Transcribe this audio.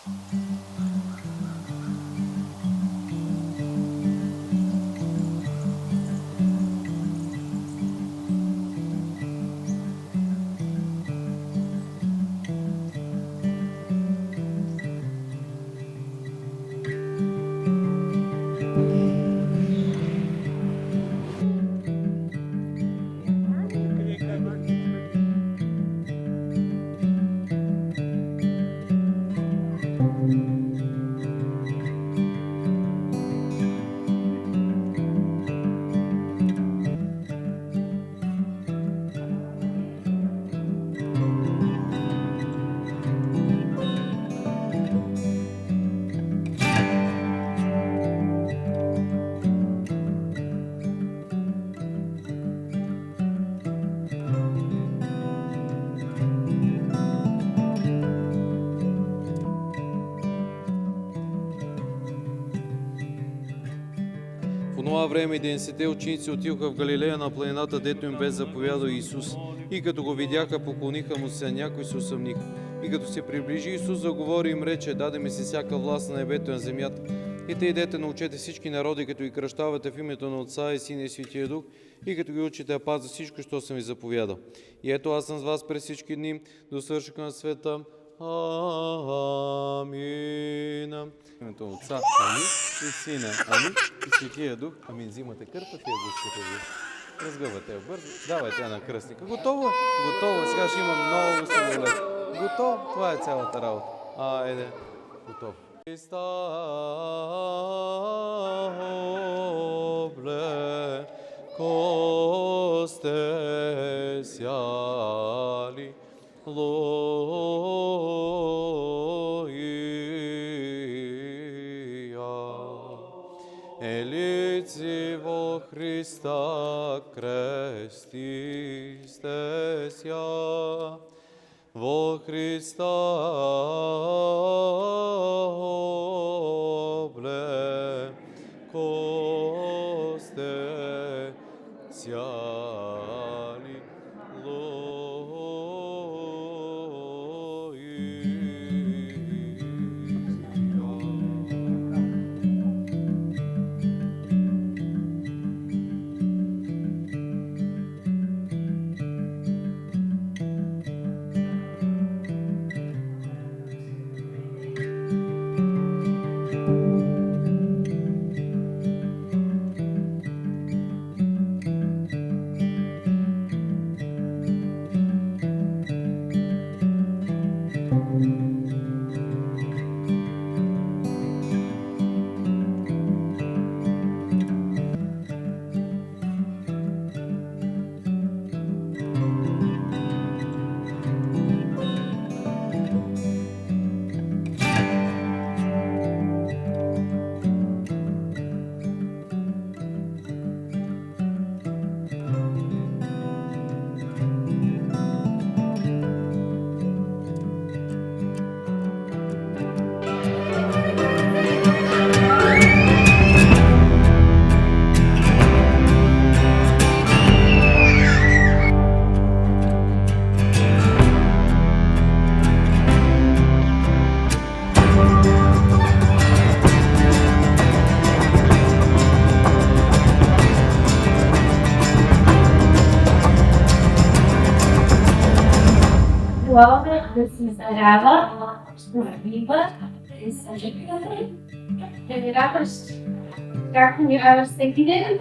В онова време 11 ученици отидоха в Галилея на планината, дето им бе заповядал Исус. И като го видяха, поклониха му се, някои се усъмниха. И като се приближи Исус, заговори им рече: даде ми се всяка власт на небето и на земята. И те идете, научете всички народи, като ги кръщавате в името на Отца и Сина и Святия Дух, и като ги учите да пазят всичко, що съм ви заповядал. И ето аз съм с вас през всички дни, до свършека на света. Амин. Името на Отца, амин, и Сина, амин, и Святия Дух, амин. Взимате кърпата и я гускате ви. Разгъвате я бързо, давайте я на кръстника. Готово? Готово. Сега ще има много самолет. Готово? Това е цялата работа. Айде. Готово. Христа облеко сте сяли, Елици во Христа крести сте ся, во Христа облеко сте сяли, Главата да се издарява, щастлива и съжителна. Да ни радваш, както ни радваш всеки ден.